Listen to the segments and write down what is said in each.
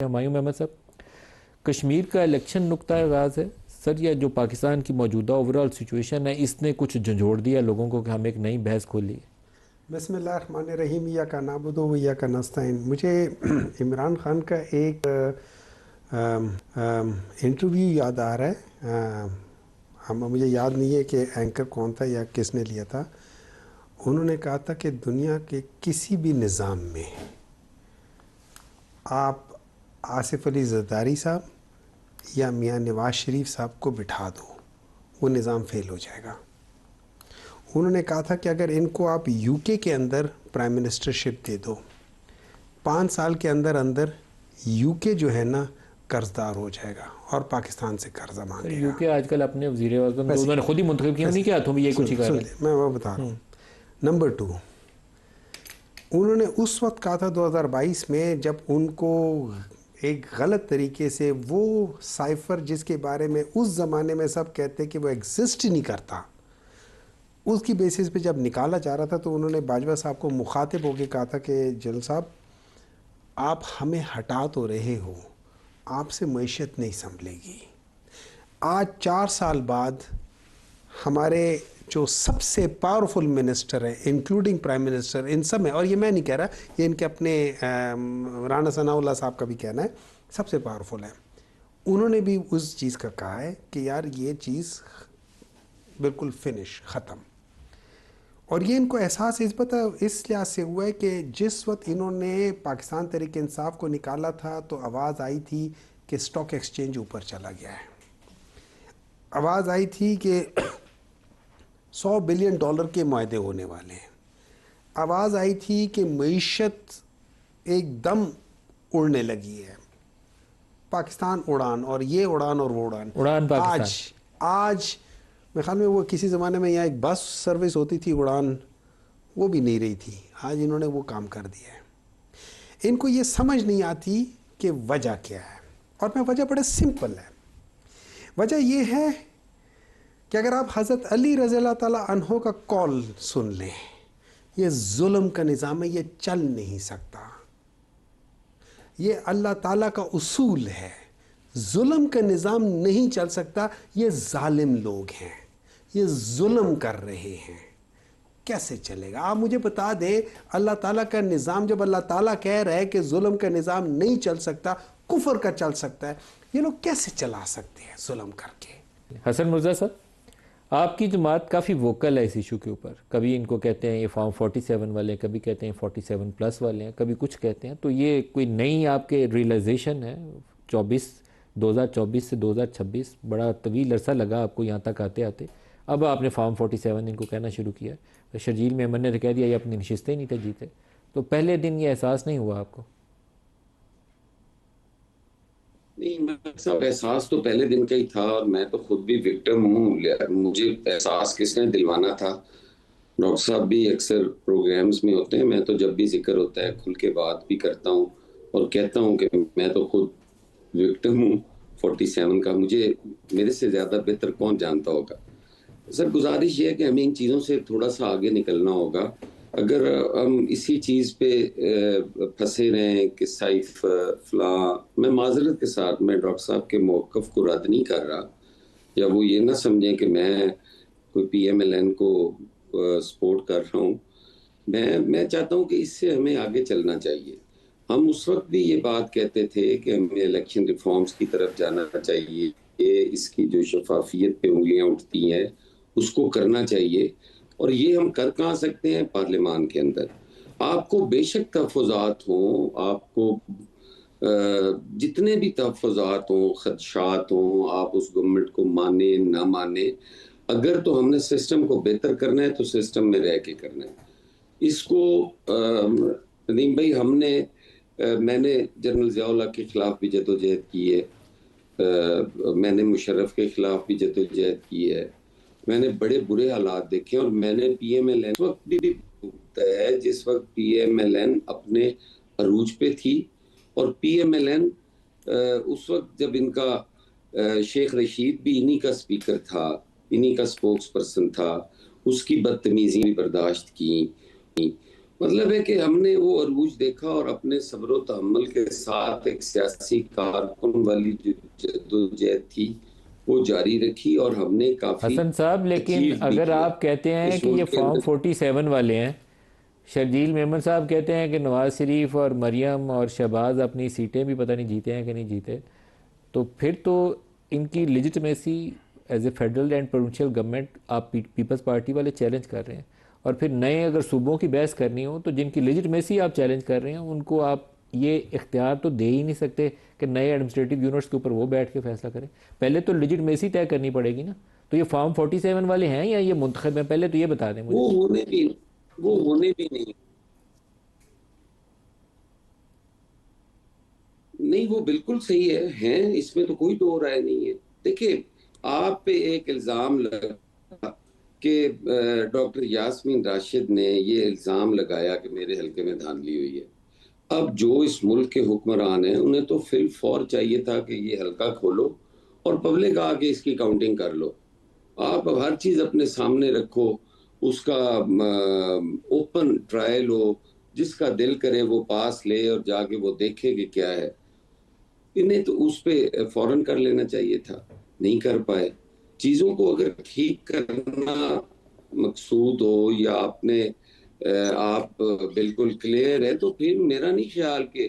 हुमायूं अहमद साहब, कश्मीर का इलेक्शन नुक्ता आगाज़ है सर, या जो पाकिस्तान की मौजूदा ओवरऑल सिचुएशन है इसने कुछ झंझोड़ दिया लोगों को कि हम एक नई बहस खोली है। बिस्मिल्लाहिर्रहमानिर्रहीम या का नाबुदो व या का नस्ताइन। मुझे इमरान खान का एक इंटरव्यू याद आ रहा है। हम मुझे याद नहीं है कि एंकर कौन था या किसने लिया था। उन्होंने कहा था कि दुनिया के किसी भी निज़ाम में आप आसिफ अली ज़रदारी साहब या मियाँ नवाज शरीफ साहब को बिठा दो, वो निज़ाम फेल हो जाएगा। उन्होंने कहा था कि अगर इनको आप यूके के अंदर प्राइम मिनिस्टरशिप दे दो, 5 साल के अंदर अंदर यूके जो है ना कर्जदार हो जाएगा और पाकिस्तान से कर्जा मांगेगा। यूके आजकल अपने वज़ीर आज़म जो उन्होंने खुद ही मुंतखब किया, नहीं क्या तुम ये कुछ ही कह रहे हैं। मैं वो बता रहा हूँ। नंबर 2, उन्होंने उस वक्त कहा था 2022 में, जब उनको एक गलत तरीके से वो साइफर जिसके बारे में उस ज़माने में सब कहते कि वो एग्जिस्ट ही नहीं करता, उसकी बेसिस पे जब निकाला जा रहा था तो उन्होंने बाजवा साहब को मुखातिब होकर कहा था कि जनरल साहब आप हमें हटा तो रहे हो, आपसे मईशत नहीं संभलेगी। आज 4 साल बाद हमारे जो सबसे पावरफुल मिनिस्टर है इंक्लूडिंग प्राइम मिनिस्टर, इन सब में, और ये मैं नहीं कह रहा, ये इनके अपने राना सनाउल्लाह साहब का भी कहना है, सबसे पावरफुल है। उन्होंने भी उस चीज़ का कहा है कि यार ये चीज़ बिल्कुल फिनिश, ख़त्म। और ये इनको एहसास इस लिहाज से हुआ है कि जिस वक्त इन्होंने पाकिस्तान तहरीक इंसाफ को निकाला था तो आवाज़ आई थी कि स्टॉक एक्सचेंज ऊपर चला गया है, आवाज़ आई थी कि $100 बिलियन के माहदे होने वाले हैं, आवाज़ आई थी कि मईशत एकदम उड़ने लगी है, पाकिस्तान उड़ान, और ये उड़ान और वो उड़ान। आज मेरे ख्याल में वो किसी ज़माने में यहाँ एक बस सर्विस होती थी उड़ान, वो भी नहीं रही थी। आज इन्होंने वो काम कर दिया है। इनको ये समझ नहीं आती कि वजह क्या है, और मैं वजह बड़ा सिंपल है। वजह ये है कि अगर आप हज़रत अली रज़ी अल्लाह ताला अन्हो का कॉल सुन लें, ये जुल्म का निज़ाम है, ये चल नहीं सकता, ये अल्लाह ताला का उसूल है, जुल्म का निज़ाम नहीं चल सकता, ये जालिम लोग हैं, ये जुल्म कर रहे हैं, कैसे चलेगा? आप मुझे बता दें, अल्लाह ताला का निज़ाम जब अल्लाह ताला कह रहा है कि जुल्म का निज़ाम नहीं चल सकता, कुफर का चल सकता है, ये लोग कैसे चला सकते हैं जुल्म करके? हसन मिर्ज़ा साहब, आपकी जमात काफ़ी वोकल है इस इशू के ऊपर। कभी इनको कहते हैं ये फॉर्म 47 वाले, कभी कहते हैं 47+ वाले हैं, कभी कुछ कहते हैं। तो ये कोई नई आपके रियलाइजेशन है? 2024 से 2026 बड़ा तवील अरसा लगा आपको यहाँ तक आते आते, अब आपने फॉर्म 47 इनको कहना शुरू किया। तो शर्जील मेमन ने कह दिया ये अपनी नशिस्तें नहीं थे जीते, तो पहले दिन ये एहसास नहीं हुआ आपको? नहीं साहब, एहसास तो पहले दिन का ही था, और मैं तो खुद भी विक्टिम हूँ। मुझे एहसास किसने दिलवाना था? डॉक्टर साहब भी अक्सर प्रोग्राम्स में होते हैं, मैं तो जब भी जिक्र होता है खुल के बात भी करता हूँ और कहता हूँ कि मैं तो खुद विक्टिम हूँ 47 का। मुझे मेरे से ज़्यादा बेहतर कौन जानता होगा। सर, गुजारिश ये है कि हमें इन चीज़ों से थोड़ा सा आगे निकलना होगा। अगर हम इसी चीज़ पे फंसे रहें कि साइफ फला, मैं माजरत के साथ मैं डॉक्टर साहब के मौक़िफ़ को रद्द नहीं कर रहा, या वो ये ना समझें कि मैं कोई PMLN को सपोर्ट कर रहा हूँ। मैं चाहता हूँ कि इससे हमें आगे चलना चाहिए। हम उस वक्त भी ये बात कहते थे कि हमें इलेक्शन रिफॉर्म्स की तरफ जाना चाहिए, इसकी जो शफाफियत पे उंगलियां उठती हैं उसको करना चाहिए, और ये हम कर कहाँ सकते हैं? पार्लियामान के अंदर। आपको बेशक तहफ़्फ़ुज़ात हों, आपको जितने भी तहफ़्फ़ुज़ात हों, ख़दशात हों, आप उस गवर्नमेंट को माने ना माने, अगर तो हमने सिस्टम को बेहतर करना है तो सिस्टम में रह के करना है। इसको नदीम भाई, मैंने जनरल ज़िया-उल हक के ख़िलाफ़ भी जदोजहद की है, मैंने मुशर्रफ के ख़िलाफ़ भी जदोजहद की है, मैंने बड़े बुरे हालात देखे, और मैंने PMLN उस वक्त भी है जिस वक्त PMLN अपने अरूज पे थी, और PMLN उस वक्त जब इनका शेख रशीद भी इन्हीं का स्पीकर था, इन्हीं का स्पोक्स पर्सन था, उसकी बदतमीजी भी बर्दाश्त की, मतलब है कि हमने वो अरूज देखा और अपने सब्र तहम्मुल के साथ एक सियासी कारकुन वाली जो जद्दोजहद थी वो जारी रखी और हमने काफी हसन साहब, लेकिन अचीव भी अगर किया आप कहते हैं इस कि ये मुल्क के फॉर्म अंदर। 47 वाले हैं, शर्जील मेमन साहब कहते हैं कि नवाज शरीफ और मरियम और शहबाज अपनी सीटें भी पता नहीं जीते हैं कि नहीं जीते, तो फिर तो इनकी legitimacy as a federal and provincial government आप पीपल्स पार्टी वाले चैलेंज कर रहे हैं। और फिर नए अगर सूबों की बहस करनी हो तो जिनकी लिजिटमेसी आप चैलेंज कर रहे हैं उनको आप ये इख्तियार तो दे ही नहीं सकते कि नए एडमिनिस्ट्रेटिव यूनिट्स के ऊपर वो बैठ के फैसला करें। पहले तो लिजिटमेसी तय करनी पड़ेगी ना। तो ये फॉर्म 47 वाले हैं या ये मुंतखब हैं, पहले तो ये बता दें मुझे। वो होने भी वो होने भी नहीं। नहीं, वो बिल्कुल सही है इसमें तो कोई दो राय नहीं है। देखिए, आप पे एक इल्जाम लगा कि डॉक्टर यास्मीन राशिद ने ये इल्जाम लगाया कि मेरे हल्के में धांधली हुई है। अब जो इस मुल्क के हुक्मरान हैं उन्हें तो फिल फौर चाहिए था कि ये हल्का खोलो और पब्लिक आके इसकी काउंटिंग कर लो। आप अब हर चीज अपने सामने रखो, उसका ओपन ट्रायल हो, जिसका दिल करे वो पास ले और जाके वो देखे कि क्या है। इन्हें तो उस पे फौरन कर लेना चाहिए था, नहीं कर पाए। चीजों को अगर ठीक करना मकसूद हो या आपने आप बिल्कुल क्लियर है तो फिर मेरा नहीं ख्याल कि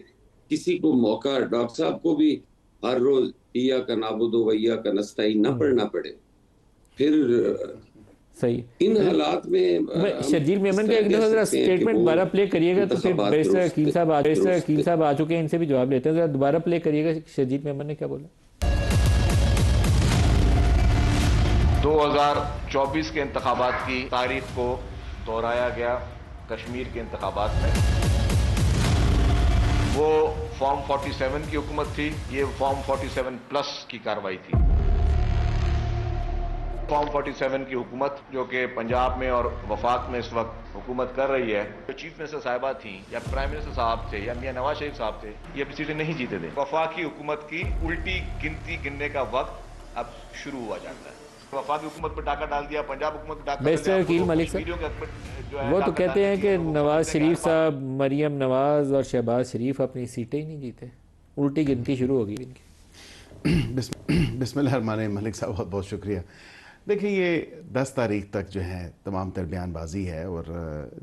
किसी को मौका, डॉक्टर साहब को भी हर रोज इया का नाबुदो वैया का नस्ताइन ना पढ़ना पड़े। फिर सही। इन हालात में हम शर्जील इस मेमन का तरह एक कह दफ़ा ज़रा सकते हैं कि स्टेटमेंट वो दोबारा प्ले करिएगा तो फिर इंतखाबात बैरिस्टर अकील साहब दुरुस्त आ चुके हैं, इनसे भी जवाब लेते हैं। ज़रा दोबारा प्ले करिएगा शर्जील मेमन ने क्या बोला। 2024 के इंतखाबात की तारीख को दोहराया गया कश्मीर के इंतखाबात में। वो फॉर्म 47 की हुकूमत थी, ये फॉर्म 47 प्लस की कार्रवाई थी। फॉर्म 47 की हुकूमत जो कि पंजाब में और वफाक में इस वक्त हुकूमत कर रही है, जो चीफ मिनिस्टर साहिबा थी या प्राइम मिनिस्टर साहब थे या मियां नवाज शरीफ साहब थे, ये अपनी सीटें नहीं जीते थे। वफाकी हुकूमत की उल्टी गिनती गिनने का वक्त अब शुरू हुआ जाता है। वफाकी हुकूमत पर डाका डाल दिया, पंजाब हुकूमत पर डाका डाल बैरिस्टर दिया, अकील मलिक वीडियो साहब, का जो है वो तो डाका कहते डालने हैं की कि वो नवाज कहते हैं शरीफ कि साहब, मरियम नवाज और शहबाज शरीफ अपनी सीटें ही नहीं जीते, उल्टी गिनती शुरू होगी इनकी। बिस्मिल्लाहिर्रहमानिर्रहीम। मलिक साहब बहुत बहुत शुक्रिया। देखिए, ये 10 तारीख तक जो है तमाम तर बयानबाजी है और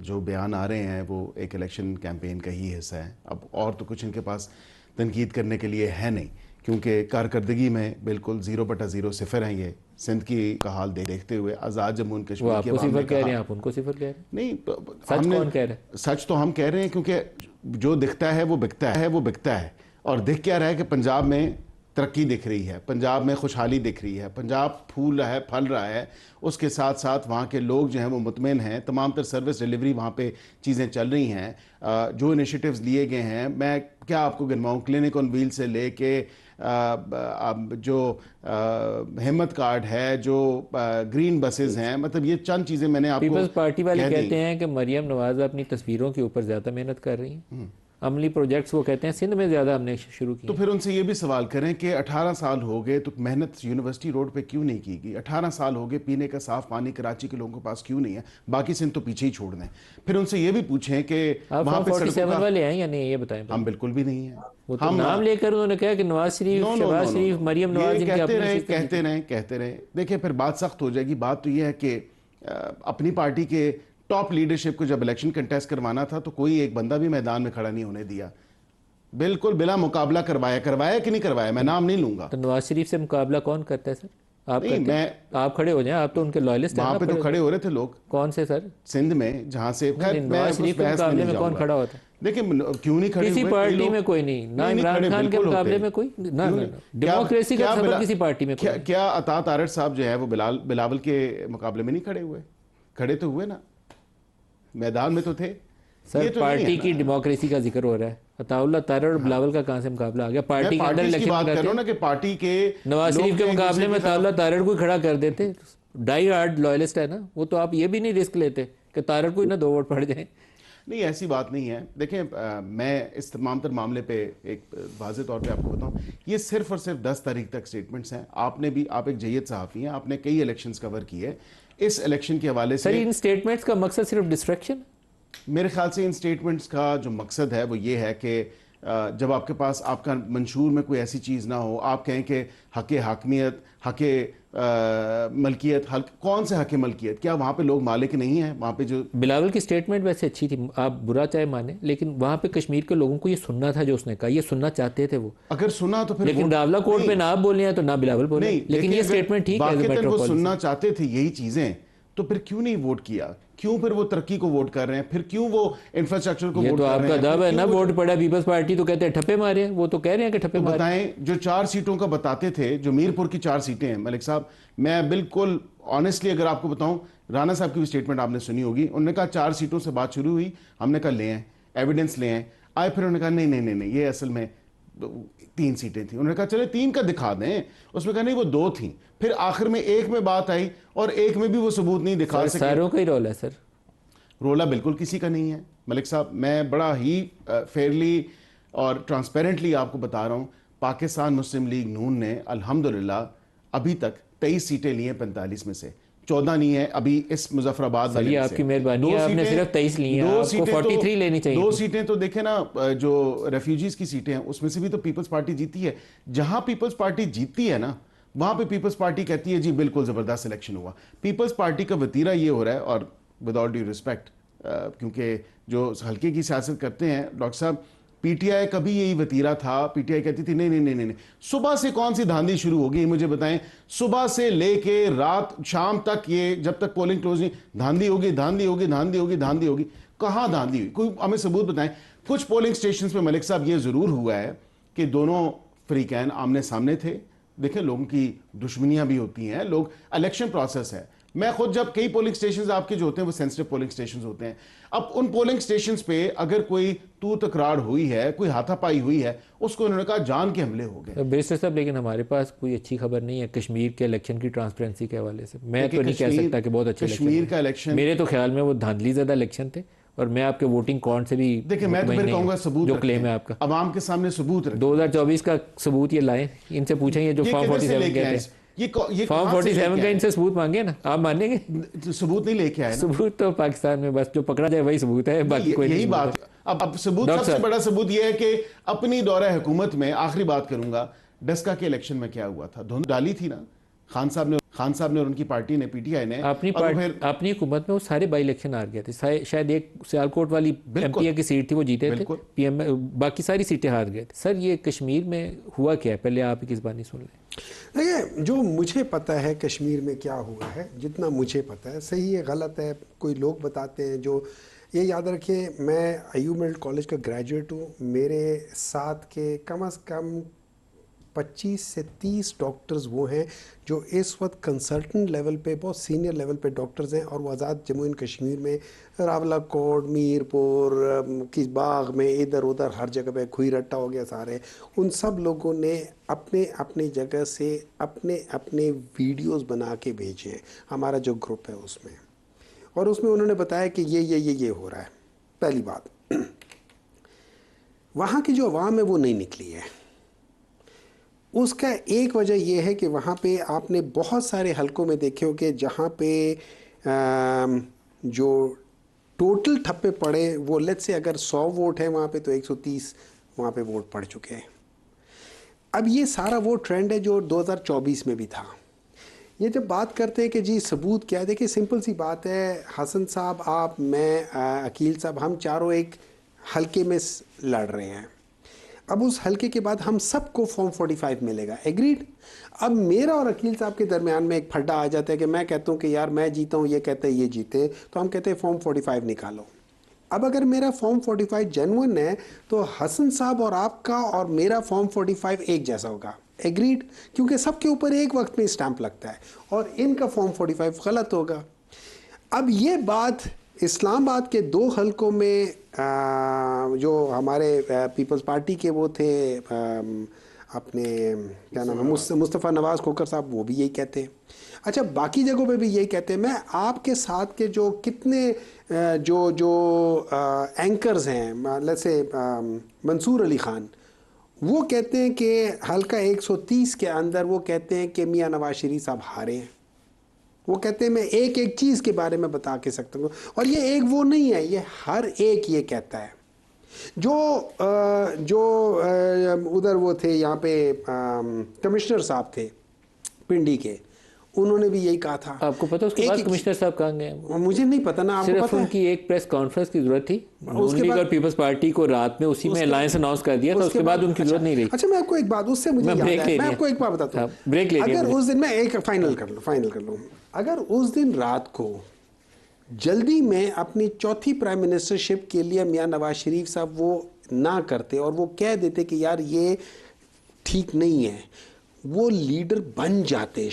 जो बयान आ रहे हैं वो एक इलेक्शन कैंपेन का ही हिस्सा है। अब और तो कुछ इनके पास तनकीद करने के लिए है नहीं, क्योंकि कारकर्दगी में बिल्कुल 0/0 सिफर हैं। ये सिंध की का हाल देखते हुए आज़ाद जम्मू एंड वो कश्मीर के आपको अवाम ने सिफर कह रहे कहा हैं, आप उनको सिफर कह रहे हैं। नहीं, सच कौन कह रहा है? सच तो हम कह रहे हैं, क्योंकि जो दिखता है वो बिकता है। और दिख क्या रहा है कि पंजाब में तरक्की दिख रही है, पंजाब में खुशहाली दिख रही है, पंजाब फूल रहा है, फल रहा है। उसके साथ साथ वहाँ के लोग जो हैं वो मुतमईन हैं, तमाम तर सर्विस डिलीवरी वहाँ पे चीज़ें चल रही हैं। जो इनिशिएटिव्स लिए गए हैं, मैं क्या आपको गिनवाऊँ, क्लिनिक ऑन व्हील से लेके जो हिम्मत कार्ड है, जो ग्रीन बसेस हैं, मतलब ये चंद चीज़ें मैंने आपको पीपल्स पार्टी वाले कह दी। कहते हैं कि मरियम नवाज अपनी तस्वीरों के ऊपर ज़्यादा मेहनत कर रही हैं। अमली प्रोजेक्ट्स वो कहते हैं सिंध में ज़्यादा हमने शुरू किए। तो फिर उनसे ये भी सवाल करें कि 18 साल हो गए तो मेहनत यूनिवर्सिटी रोड पे क्यों नहीं की गई? 18 साल हो गए, पीने का साफ पानी कराची के लोगों के पास क्यों नहीं है? बाकी सिंध तो पीछे ही छोड़ दें। फिर उनसे ये भी पूछें कि आप वहाँ पे 47 वाले हैं या नहीं, ये बताएं। हम बिल्कुल भी नहीं है। वो तो हम नाम लेकर उन्होंने कहा कि नवाज शरीफ, शहबाज शरीफ, मरियम नवाज, ये इनके अपने कहते रहे। देखिए, फिर बात सख्त हो जाएगी। बात तो ये है कि अपनी पार्टी के टॉप लीडरशिप को जब इलेक्शन कंटेस्ट करवाना था तो कोई एक बंदा भी मैदान में खड़ा नहीं होने दिया। बिल्कुल बिला मुकाबला करवाया कि नहीं करवाया, मैं नाम नहीं लूंगा। तो नवाज शरीफ से मुकाबला कौन करता है सर? आप नहीं, करते हैं? आप खड़े हो जाएं, आप तो उनके लॉयलिस्ट हैं। वहां पे तो खड़े हो रहे थे लोग। कौन से सर? सिंध में, जहां से नवाज शरीफ के मुकाबले में कौन खड़ा होता है? देखिए, क्यों नहीं खड़े किसी हुए? पार्टी में कोई नहीं, ना इमरान खान के मुकाबले में कोई ना। डेमोक्रेसी का सबक किसी पार्टी में कोई। क्या अता तारड़ साहब जो है वो बिलावल के मुकाबले में नहीं खड़े हुए? खड़े तो हुए ना, मैदान में तो थे। सर, पार्टी की डेमोक्रेसी का जिक्र हो रहा है। अताउल्लाह तारड़ और बिलावल का कहां से मुकाबला आ गया? पार्टी के अंदर इलेक्शन बात कर रहा हूं ना कि पार्टी के नवाज शरीफ के मुकाबले में अताउल्लाह तारड़ को खड़ा कर देते। डाई हार्ड लॉयलिस्ट है ना वो, तो आप ये भी नहीं रिस्क लेते कि तारड़ को ही ना 2 वोट पड़ जाए। नहीं, ऐसी बात नहीं है। देखें, मैं इस तमाम तर मामले पे एक वाज़े तौर पे आपको बताऊं, ये सिर्फ और सिर्फ 10 तारीख तक स्टेटमेंट्स हैं। आप एक जय्यद सहाफ़ी हैं, आपने कई इलेक्शंस कवर किए। इस इलेक्शन के हवाले से सर, इन स्टेटमेंट्स का मकसद सिर्फ डिस्ट्रैक्शन? मेरे ख्याल से इन स्टेटमेंट्स का जो मकसद है वो ये है कि जब आपके पास आपका मंशूर में कोई ऐसी चीज़ ना हो, आप कहें कि हक़ हाकमियत, हक़ मलकियत, कौन से हक़ मलकियत, क्या वहाँ पे लोग मालिक नहीं हैं? वहाँ पे जो बिलावल की स्टेटमेंट वैसे अच्छी थी, आप बुरा चाहे माने, लेकिन वहाँ पे कश्मीर के लोगों को ये सुनना था जो उसने कहा, ये सुनना चाहते थे वो। अगर सुना तो फिर लेकिन रावला कोर्ट पे ना आप बोले हैं तो ना बिलावल बोले, नहीं, लेकिन ये स्टेटमेंट ठीक है एज अ मैटर ऑफ वो पॉलिसी। सुनना चाहते थे यही चीजें, तो फिर क्यों नहीं वोट किया? क्यों फिर वो तरक्की को वोट कर रहे हैं? फिर क्यों वो इंफ्रास्ट्रक्चर को ये वोट तो कर रहे आपका हैं? दावा है ना, वोट पड़ा पीपल्स पार्टी तो कहते हैं ठप्पे मारे हैं, वो तो कह रहे हैं कि ठप्पे तो मारे। बताएं, जो 4 सीटों का बताते थे, जो मीरपुर की 4 सीटें हैं मलिक साहब, मैं बिल्कुल ऑनेस्टली अगर आपको बताऊं, राणा साहब की भी स्टेटमेंट आपने सुनी होगी, उन्होंने कहा 4 सीटों से बात शुरू हुई, हमने कहा ले आए एविडेंस, ले आए, फिर उन्होंने कहा नहीं नहीं नहीं नहीं, ये असल में 3 सीटें थी। उन्होंने कहा चले 3 का दिखा दें, उसमें कहा नहीं वो 2 थी, फिर आखिर में 1 में बात आई और 1 में भी वो सबूत नहीं दिखा सके। सारों का ही रोल है सर, रोला बिल्कुल किसी का नहीं है मलिक साहब। मैं बड़ा ही फेयरली और ट्रांसपेरेंटली आपको बता रहा हूँ, पाकिस्तान मुस्लिम लीग नून ने अल्हम्दुलिल्लाह अभी तक 23 सीटें ली हैं 45 में से, 14 नहीं है अभी इस मुजफ्फराबाद वाले में से। आपकी मेहरबानी है, आपने सिर्फ 23 ली हैं, आपको 43 लेनी चाहिए। 2 सीटें तो देखे ना, जो रेफ्यूजीज की सीटें हैं उसमें से भी तो पीपल्स पार्टी जीती है। जहां पीपल्स पार्टी जीतती है ना, वहां पे पीपल्स पार्टी कहती है जी बिल्कुल जबरदस्त सिलेक्शन हुआ। पीपल्स पार्टी का वतीरा ये हो रहा है, और विद ऑल ड्यू रिस्पेक्ट, क्योंकि जो हल्के की सियासत करते हैं डॉक्टर साहब, पीटीआई का भी यही वतीरा था। पीटीआई कहती थी नहीं नहीं नहीं नहीं, सुबह से कौन सी धांधली शुरू होगी मुझे बताएं, सुबह से लेके रात शाम तक, ये जब तक पोलिंग क्लोज नहीं, धांधली होगी धांधली होगी धांधली होगी धांधली होगी। कहाँ धांधली हुई? कोई हमें सबूत बताएं। कुछ पोलिंग स्टेशन पे मलिक साहब ये जरूर हुआ है कि दोनों फरीकैन आमने सामने थे। देखें, लोगों की दुश्मनियां भी होती हैं, लोग, इलेक्शन प्रोसेस है। मैं खुद, जब कई पोलिंग स्टेशंस आपके जो होते हैं वो सेंसिटिव पोलिंग स्टेशंस होते हैं, अब उन पोलिंग स्टेशंस पे अगर कोई तू तकरार हुई है, कोई हाथापाई हुई है, उसको उन्होंने कहा जान के हमले हो गए। बेस्टर साहब, लेकिन हमारे पास कोई अच्छी खबर नहीं है कश्मीर के इलेक्शन की ट्रांसपेरेंसी के हवाले से। मैं तो नहीं कह सकता कि बहुत अच्छे कश्मीर का इलेक्शन, मेरे तो ख्याल में वो धांधली ज्यादा इलेक्शन थे, और मैं आपके वोटिंग काउंट से भी देखिए, मैं तो फिर कहूंगा सबूत जो क्लेम है आपका अवाम के सामने सबूत रखें। 2024 का सबूत ये लाएं, इनसे पूछें ये जो फॉर्म 47 कहते हैं, ये फॉर्म 47 का इनसे सबूत मांगे ना, आप मानेंगे? सबूत नहीं लेके आए ना। सबूत तो पाकिस्तान में बस जो पकड़ा जाए वही सबूत है, बाकी कोई यही नहीं बात। अब सबूत, सबसे बड़ा सबूत यह है कि अपनी दौरे हुकूमत में, आखिरी बात करूंगा, डस्का के इलेक्शन में क्या हुआ था, धुंध डाली थी ना खान साहब ने और उनकी पार्टी ने, पीटीआई ने। अपनी हुकूमत में वो सारे बाई इलेक्शन हार गए थे, शायद एक सियालकोट वाली एमपीए की सीट थी वो जीते थे, पीएम, बाकी सारी सीटें हार गए थे। सर ये कश्मीर में हुआ क्या है, पहले आप किस बानी सुन लें। देखिए, जो मुझे पता है कश्मीर में क्या हुआ है, जितना मुझे पता है, सही है गलत है, कोई लोग बताते हैं जो, ये याद रखिए, मैं अयूब मिडिल कॉलेज का ग्रेजुएट हूँ, मेरे साथ के कम से कम 25 से 30 डॉक्टर्स वो हैं जो इस वक्त कंसल्टेंट लेवल पे, बहुत सीनियर लेवल पे डॉक्टर्स हैं, और वो आज़ाद जम्मू एंड कश्मीर में रावला कोट, मीरपुर, किस बाग में, इधर उधर हर जगह पे, खुई रट्टा हो गया सारे, उन सब लोगों ने अपने अपने जगह से अपने अपने वीडियोस बना के भेजे हैं हमारा जो ग्रुप है उसमें, और उसमें उन्होंने बताया कि ये हो रहा है। पहली बात, वहाँ की जो आवाम है वो नहीं निकली है। उसका एक वजह यह है कि वहाँ पे आपने बहुत सारे हलकों में देखे हो कि जहाँ पे जो टोटल ठप्पे पड़े वो, लेट्स से अगर 100 वोट है वहाँ पे, तो 130 वहाँ पे वोट पड़ चुके हैं। अब ये सारा वो ट्रेंड है जो 2024 में भी था। ये जब बात करते हैं कि जी सबूत क्या है, देखिए सिंपल सी बात है, हसन साहब, आप, मैं, अकील साहब, हम चारों एक हलके में लड़ रहे हैं। अब उस हलके के बाद हम सबको फॉर्म 45 मिलेगा, एग्रीड। अब मेरा और अकील साहब के दरमियान में एक फड्डा आ जाता है कि मैं कहता हूँ कि यार मैं जीता हूँ, ये कहते हैं ये जीते, तो हम कहते हैं फॉर्म 45 निकालो। अब अगर मेरा फॉर्म 45 जेन्युइन है तो हसन साहब और आपका और मेरा फॉर्म 45 एक जैसा होगा, एग्रीड, क्योंकि सबके ऊपर एक वक्त में स्टैंप लगता है, और इनका फॉर्म 45 गलत होगा। अब ये बात इस्लामाबाद के 2 हलकों में जो हमारे पीपल्स पार्टी के वो थे, अपने क्या नाम है, मुस्तफ़ा नवाज़ खोखर साहब, वो भी यही कहते हैं। अच्छा, बाकी जगहों पे भी यही कहते हैं। मैं आपके साथ के जो कितने जो एंकर्स हैं, लेट्स से मंसूर अली ख़ान, वो कहते हैं कि हल्का 130 के अंदर वो कहते हैं कि मियां नवाज शरीफ साहब हारे हैं। वो कहते हैं मैं एक एक चीज़ के बारे में बता के सकता हूँ, और ये एक वो नहीं है, ये हर एक ये कहता है। जो उधर वो थे यहाँ पे कमिश्नर साहब थे पिंडी के, उन्होंने भी यही कहा था। आपको पता है उसके बाद कमिश्नर साहब कहाँ गए हैं? मुझे नहीं पता ना, आपको सिर्फ पता है? उनकी एक प्रेस कॉन्फ्रेंस की जरूरत थी, उसके लीग बाद- और पीपल्स पार्टी को रात में उसी में अलायंस अनाउंस कर दिया था, उसके बाद उनकी जरूरत नहीं रही। अच्छा मैं आपको एक बात, उससे मुझे मैं याद ब्रेक आया, ले मैं लिया। आपको एक बात बताता हूँ। हाँ, ब्रेक ले लिया अगर मुझे। उस दिन, मैं एक फाइनल कर लूँ, अगर उस दिन रात को जल्दी में अपनी चौथी प्राइम मिनिस्टरशिप के लिए मियां नवाज शरीफ साहब वो ना करते और वो कह देते कि यार ये ठीक नहीं है, वो लीडर बन जाते,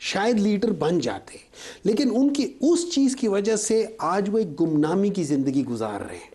शायद लीडर बन जाते। लेकिन उनकी उस चीज की वजह से आज वो एक गुमनामी की जिंदगी गुजार रहे हैं।